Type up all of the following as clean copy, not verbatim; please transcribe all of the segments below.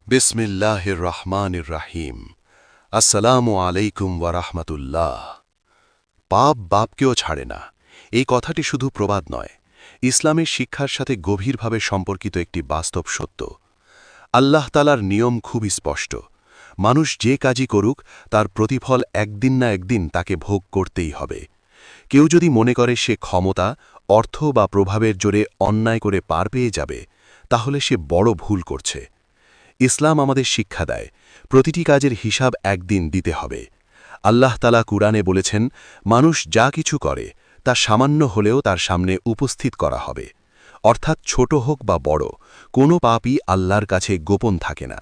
বিসমিল্লাহির রহমানির রাহিম। আসসালামু আলাইকুম ওয়া রাহমাতুল্লাহ। পাপ বাপকেও ছাড়ে না, এই কথাটি শুধু প্রবাদ নয়, ইসলামের শিক্ষার সাথে গভীরভাবে সম্পর্কিত একটি বাস্তব সত্য। আল্লাহ তাআলার নিয়ম খুবই স্পষ্ট। মানুষ যে কাজই করুক তার প্রতিফল একদিন না একদিন তাকে ভোগ করতেই হবে। কেউ যদি মনে করে সে ক্ষমতা, অর্থ বা প্রভাবের জোরে অন্যায় করে পার পেয়ে যাবে, তাহলে সে বড় ভুল করছে। ইসলাম আমাদের শিক্ষা দেয়, প্রতিটি কাজের হিসাব একদিন দিতে হবে। আল্লাহ তাআলা কুরআনে বলেছেন, মানুষ যা কিছু করে তা সামান্য হলেও তার সামনে উপস্থিত করা হবে। অর্থাৎ ছোট হোক বা বড়, কোনো পাপই আল্লাহর কাছে গোপন থাকে না।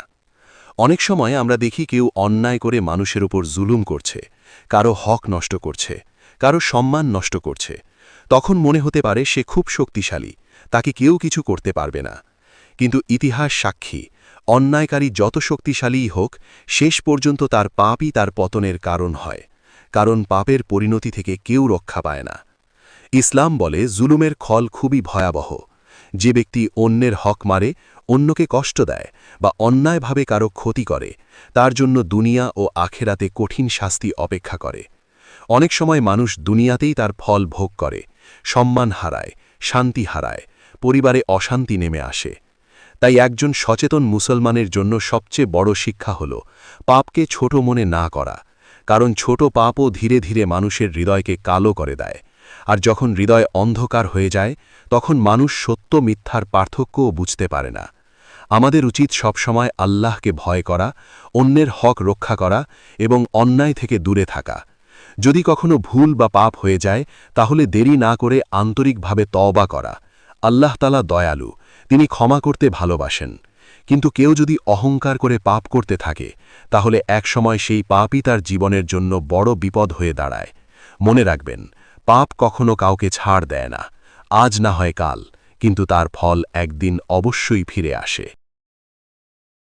অনেক সময় আমরা দেখি কেউ অন্যায় করে মানুষের উপর জুলুম করছে, কারো হক নষ্ট করছে, কারো সম্মান নষ্ট করছে। তখন মনে হতে পারে সে খুব শক্তিশালী, তাকে কেউ কিছু করতে পারবে না। কিন্তু ইতিহাস সাক্ষী, অন্যায়কারী যত শক্তিশালীই হোক, শেষ পর্যন্ত তার পাপই তার পতনের কারণ হয়। কারণ পাপের পরিণতি থেকে কেউ রক্ষা পায় না। ইসলাম বলে জুলুমের ফল খুবই ভয়াবহ। যে ব্যক্তি অন্যের হক মারে, অন্যকে কষ্ট দেয় বা অন্যায়ভাবে কারো ক্ষতি করে, তার জন্য দুনিয়া ও আখেরাতে কঠিন শাস্তি অপেক্ষা করে। অনেক সময় মানুষ দুনিয়াতেই তার ফল ভোগ করে, সম্মান হারায়, শান্তি হারায়, পরিবারে অশান্তি নেমে আসে। তাই একজন সচেতন মুসলমানের জন্য সবচেয়ে বড় শিক্ষা হল পাপকে ছোট মনে না করা। কারণ ছোট পাপও ধীরে ধীরে মানুষের হৃদয়কে কালো করে দেয়। আর যখন হৃদয় অন্ধকার হয়ে যায়, তখন মানুষ সত্য মিথ্যার পার্থক্যও বুঝতে পারে না। আমাদের উচিত সবসময় আল্লাহকে ভয় করা, অন্যের হক রক্ষা করা এবং অন্যায় থেকে দূরে থাকা। যদি কখনো ভুল বা পাপ হয়ে যায়, তাহলে দেরি না করে আন্তরিকভাবে তওবা করা। আল্লাহ তাআলা দয়ালু, তিনি ক্ষমা করতে ভালোবাসেন। কিন্তু কেউ যদি অহংকার করে পাপ করতে থাকে, তাহলে একসময় সেই পাপই তার জীবনের জন্য বড় বিপদ হয়ে দাঁড়ায়। মনে রাখবেন, পাপ কখনো কাউকে ছাড় দেয় না। আজ না হয় কাল, কিন্তু তার ফল একদিন অবশ্যই ফিরে আসে।